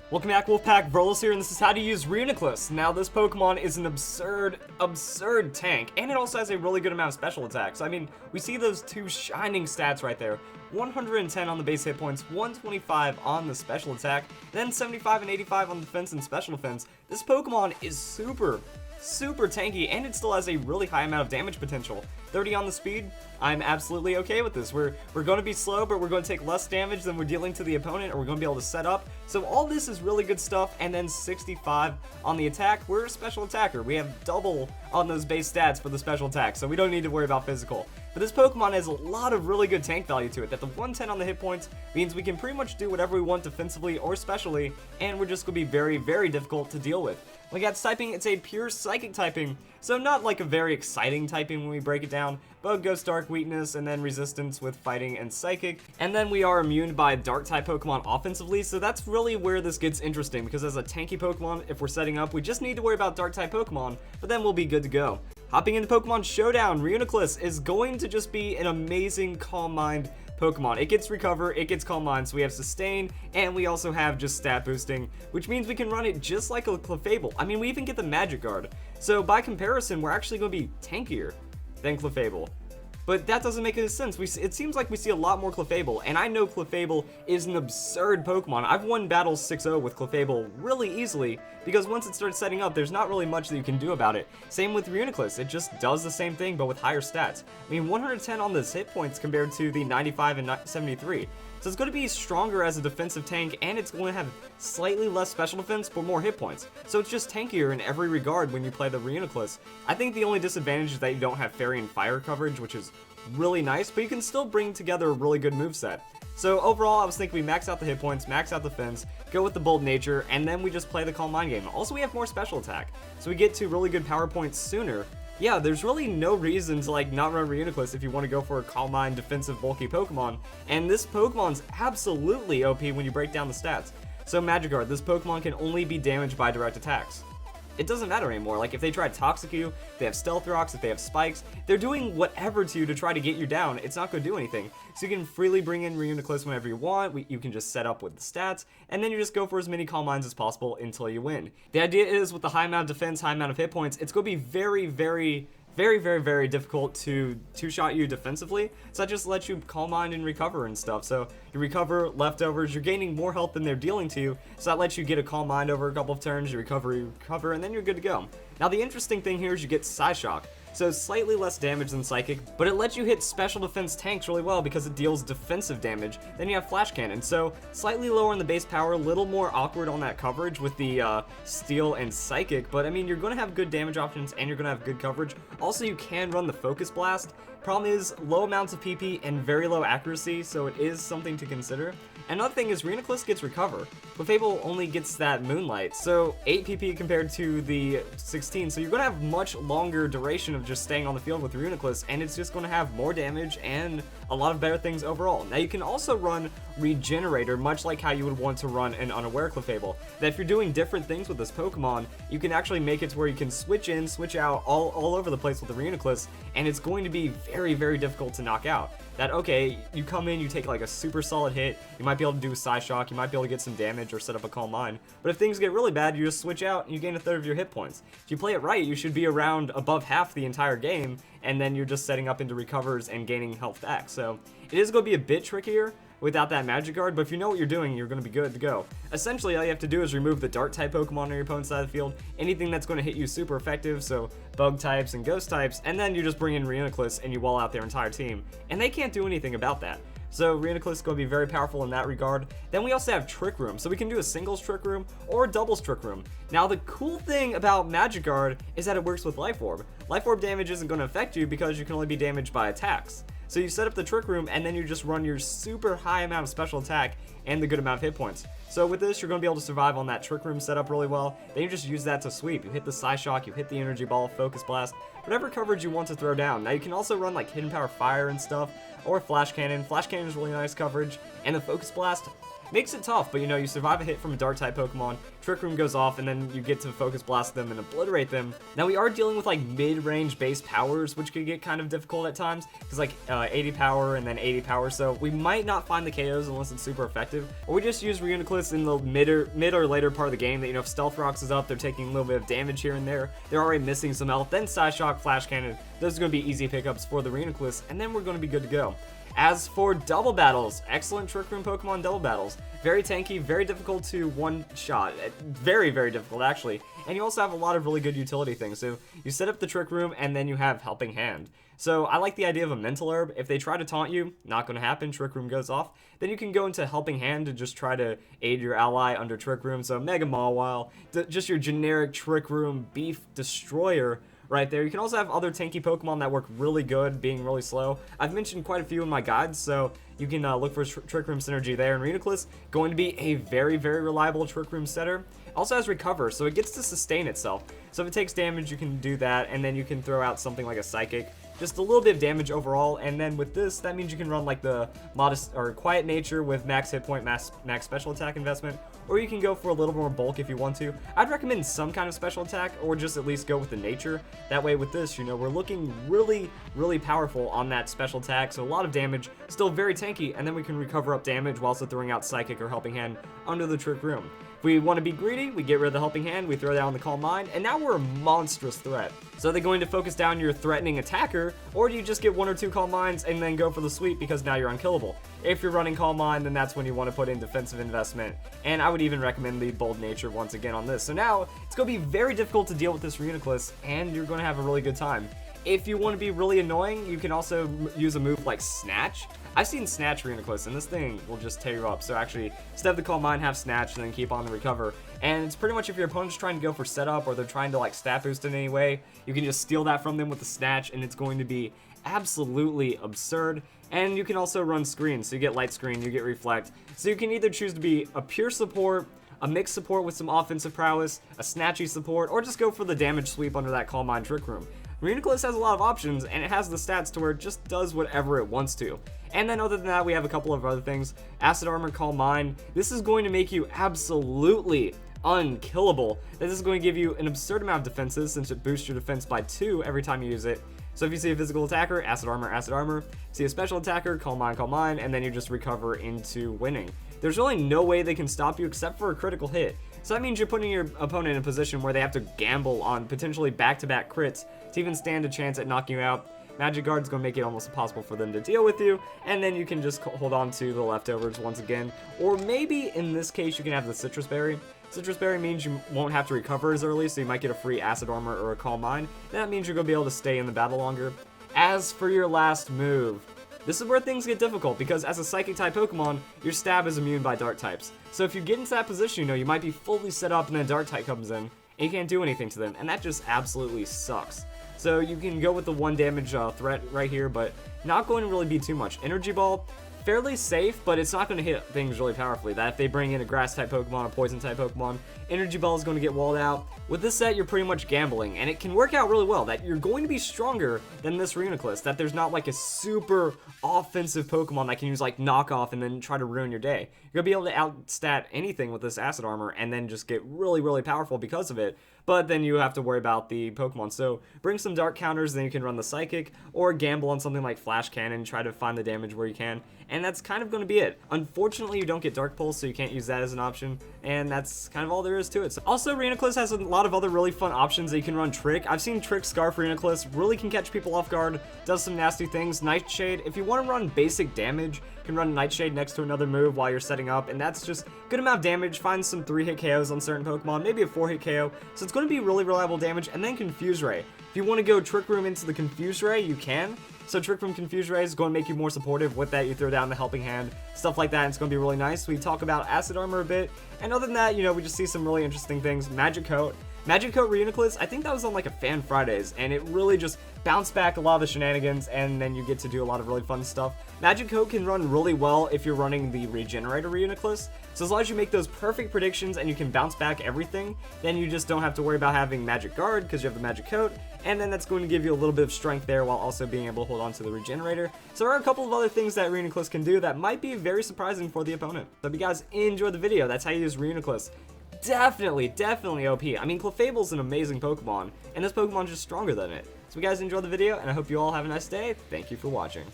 Welcome back, Wolfpack. Verlis here, and this is how to use Reuniclus. Now, this Pokemon is an absurd tank, and it also has a really good amount of special attacks. I mean, we see those two shining stats right there. 110 on the base hit points, 125 on the special attack, then 75 and 85 on defense and special defense. This Pokemon is super tanky, and it still has a really high amount of damage potential. 30 on the speed, I'm absolutely okay with this. We're going to be slow, but we're going to take less damage than we're dealing to the opponent, or we're going to be able to set up. So all this is really good stuff, and then 65 on the attack. We're a special attacker. We have double on those base stats for the special attack, so we don't need to worry about physical. But this Pokemon has a lot of really good tank value to it, that the 110 on the hit points means we can pretty much do whatever we want defensively or specially, and we're just going to be very difficult to deal with. When we got typing, it's a pure psychic typing, so not like a very exciting typing when we break it down. Bug, Ghost, Dark, Weakness, and then Resistance with Fighting and Psychic. And then we are immune by Dark-type Pokemon offensively, so that's really where this gets interesting, because as a tanky Pokemon, if we're setting up, we just need to worry about Dark-type Pokemon, but then we'll be good to go. Hopping into Pokemon Showdown, Reuniclus is going to just be an amazing Calm Mind Pokemon. It gets Recover, it gets Calm Mind, so we have Sustain, and we also have just stat boosting, which means we can run it just like a Clefable. I mean, we even get the Magic Guard. So by comparison, we're actually going to be tankier than Clefable. But that doesn't make any sense. It seems like we see a lot more Clefable, and I know Clefable is an absurd Pokemon. I've won battles 6-0 with Clefable really easily, because once it starts setting up, there's not really much that you can do about it. Same with Reuniclus, it just does the same thing, but with higher stats. I mean, 110 on this hit points compared to the 95 and 73. So it's going to be stronger as a defensive tank, and it's going to have slightly less special defense, but more hit points. So it's just tankier in every regard when you play the Reuniclus. I think the only disadvantage is that you don't have Fairy and Fire coverage, which is really nice, but you can still bring together a really good moveset. So overall, I was thinking we max out the hit points, max out the defense, go with the bold nature, and then we just play the Calm Mind game. Also, we have more special attack, so we get to really good power points sooner. Yeah, there's really no reason to not run Reuniclus if you want to go for a Calm Mind defensive bulky Pokemon, and this Pokemon's absolutely OP when you break down the stats. So Magic Guard, this Pokemon can only be damaged by direct attacks. It doesn't matter anymore. Like, if they try to Toxic you, if they have Stealth Rocks, if they have Spikes, they're doing whatever to you to try to get you down. It's not going to do anything. So you can freely bring in Reuniclus whenever you want. You can just set up with the stats, and then you just go for as many Calm Minds as possible until you win. The idea is, with the high amount of defense, high amount of hit points, it's going to be very difficult to two-shot you defensively, so that just lets you Calm Mind and recover and stuff. So you recover leftovers, you're gaining more health than they're dealing to you, so that lets you get a Calm Mind over a couple of turns, you recover, and then you're good to go. Now the interesting thing here is you get Psyshock. So slightly less damage than Psychic, but it lets you hit special defense tanks really well because it deals defensive damage. Then you have Flash Cannon, so slightly lower in the base power, a little more awkward on that coverage with the Steel and Psychic, but I mean, you're going to have good damage options and you're going to have good coverage. Also, you can run the Focus Blast. Problem is, low amounts of PP and very low accuracy, so it is something to consider. Another thing is Reuniclus gets Recover. Clefable only gets that Moonlight, so 8 PP compared to the 16, so you're going to have much longer duration of just staying on the field with Reuniclus, and it's just going to have more damage and a lot of better things overall. Now you can also run Regenerator, much like how you would want to run an Unaware Clefable. That if you're doing different things with this Pokemon, you can actually make it to where you can switch in, switch out all over the place with the Reuniclus, and it's going to be very difficult to knock out. That, okay, you come in, you take like a super solid hit, you might be able to do a Psyshock, you might be able to get some damage or set up a Calm Mind, but if things get really bad, you just switch out and you gain a third of your hit points. If you play it right, you should be around above half the entire game, and then you're just setting up into recovers and gaining health back. So it is going to be a bit trickier without that Magic Guard, but if you know what you're doing, you're going to be good to go. Essentially, all you have to do is remove the Dark-type Pokemon on your opponent's side of the field, anything that's going to hit you super effective, so Bug types and Ghost types, and then you just bring in Reuniclus and you wall out their entire team, and they can't do anything about that. So Reuniclus is going to be very powerful in that regard. Then we also have Trick Room, so we can do a singles Trick Room or a doubles Trick Room. Now the cool thing about Magic Guard is that it works with Life Orb. Life Orb damage isn't going to affect you because you can only be damaged by attacks. So you set up the Trick Room, and then you just run your super high amount of special attack and the good amount of hit points. So with this, you're going to be able to survive on that Trick Room setup really well. Then you just use that to sweep. You hit the Psyshock, you hit the Energy Ball, Focus Blast, whatever coverage you want to throw down. Now you can also run like Hidden Power Fire and stuff, or Flash Cannon. Flash Cannon is really nice coverage, and the Focus Blast, Makes it tough, but you know, you survive a hit from a Dark-type Pokemon, Trick Room goes off, and then you get to Focus Blast them and obliterate them. Now, we are dealing with like mid-range base powers, which could get kind of difficult at times, because like 80 power and then 80 power, so we might not find the KOs unless it's super effective, or we just use Reuniclus in the mid or later part of the game that, you know, if Stealth Rocks is up, they're taking a little bit of damage here and there, they're already missing some health, then Side Shock, Flash Cannon, those are going to be easy pickups for the Reuniclus, and then we're going to be good to go. As for double battles, excellent Trick Room Pokemon double battles. Very tanky, very difficult to one-shot. Very, very difficult, actually. And you also have a lot of really good utility things. So you set up the Trick Room, and then you have Helping Hand. So I like the idea of a Mental Herb. If they try to taunt you, not going to happen, Trick Room goes off. Then you can go into Helping Hand to just try to aid your ally under Trick Room. So Mega Mawile, just your generic Trick Room beef destroyer right there. You can also have other tanky Pokemon that work really good, being really slow. I've mentioned quite a few in my guides, so you can look for Trick Room synergy there. And Reuniclus, going to be a very, very reliable Trick Room setter. Also has Recover, so it gets to sustain itself. So if it takes damage, you can do that, and then you can throw out something like a Psychic. Just a little bit of damage overall, and then with this, that means you can run like the modest or quiet nature with max hit point, max special attack investment, or you can go for a little more bulk if you want to. I'd recommend some kind of special attack, or just at least go with the nature. That way with this, you know, we're looking really, really powerful on that special attack, so a lot of damage, still very tanky, and then we can recover up damage while also throwing out Psychic or Helping Hand under the Trick Room. If we want to be greedy, we get rid of the Helping Hand, we throw down the Calm Mind, and now we're a monstrous threat. So are they going to focus down your threatening attacker, or do you just get 1 or 2 Calm Minds and then go for the sweep because now you're unkillable? If you're running Calm Mind, then that's when you want to put in defensive investment, and I would even recommend the Bold Nature once again on this. So now, it's going to be very difficult to deal with this Reuniclus, and you're going to have a really good time. If you want to be really annoying, you can also use a move like Snatch. I've seen Snatch Reuniclus, and this thing will just tear you up. So actually, instead of the Calm Mind, have Snatch, and then keep on the Recover. And it's pretty much if your opponent's trying to go for setup, or they're trying to like stat boost in any way, you can just steal that from them with the Snatch, and it's going to be absolutely absurd. And you can also run Screen, so you get Light Screen, you get Reflect. So you can either choose to be a pure support, a mixed support with some offensive prowess, a snatchy support, or just go for the damage sweep under that Calm Mind Trick Room. Reuniclus has a lot of options, and it has the stats to where it just does whatever it wants to. And then other than that, we have a couple of other things. Acid Armor, Calm Mind. This is going to make you absolutely unkillable. This is going to give you an absurd amount of defenses since it boosts your defense by 2 every time you use it. So if you see a physical attacker, Acid Armor, see a special attacker, Calm Mind, and then you just recover into winning. There's really no way they can stop you except for a critical hit. So that means you're putting your opponent in a position where they have to gamble on potentially back-to-back crits to even stand a chance at knocking you out. Magic Guard's going to make it almost impossible for them to deal with you, and then you can just hold on to the leftovers once again. Or maybe in this case you can have the Citrus Berry. Citrus Berry means you won't have to recover as early, so you might get a free Acid Armor or a Calm Mind. That means you're going to be able to stay in the battle longer. As for your last move, this is where things get difficult, because as a Psychic-type Pokemon, your Stab is immune by Dark types. So if you get into that position, you know, you might be fully set up and then a Dark type comes in, and you can't do anything to them, and that just absolutely sucks. So you can go with the 1 damage threat right here, but not going to really be too much. Energy Ball, fairly safe, but it's not going to hit things really powerfully. That if they bring in a Grass-type Pokemon, a Poison-type Pokemon, Energy Ball is going to get walled out. With this set, you're pretty much gambling, and it can work out really well, that you're going to be stronger than this Reuniclus, that there's not like a super offensive Pokemon that can use like knockoff and then try to ruin your day. You're going to be able to outstat anything with this Acid Armor and then just get really, really powerful because of it. But then you have to worry about the Pokemon. So bring some Dark counters, then you can run the Psychic, or gamble on something like Flash Cannon, try to find the damage where you can. And that's kind of going to be it. Unfortunately, you don't get Dark Pulse, so you can't use that as an option. And that's kind of all there is to it. So also, Reuniclus has a lot of other really fun options that you can run Trick. I've seen Trick Scarf Reuniclus, really can catch people off guard, does some nasty things. Nightshade, if you want to run basic damage, you can run Nightshade next to another move while you're setting up, and that's just good amount of damage. Find some 3-hit KOs on certain Pokemon, maybe a 4-hit KO. So it's going to be really reliable damage, and then Confuse Ray. If you want to go Trick Room into the Confuse Ray, you can. So Trick Room Confuse Ray is going to make you more supportive. With that, you throw down the Helping Hand, stuff like that, and it's going to be really nice. We talk about Acid Armor a bit, and other than that, you know, we just see some really interesting things. Magic Coat. Magic Coat Reuniclus, I think that was on like a Fan Fridays, and it really just bounced back a lot of the shenanigans, and then you get to do a lot of really fun stuff. Magic Coat can run really well if you're running the Regenerator Reuniclus, so as long as you make those perfect predictions and you can bounce back everything, then you just don't have to worry about having Magic Guard because you have the Magic Coat, and then that's going to give you a little bit of strength there while also being able to hold on to the Regenerator. So there are a couple of other things that Reuniclus can do that might be very surprising for the opponent. So if you guys enjoyed the video, that's how you use Reuniclus. Definitely OP. I mean, Clefable's an amazing Pokemon, and this Pokemon's just stronger than it. So if you guys enjoyed the video, and I hope you all have a nice day. Thank you for watching.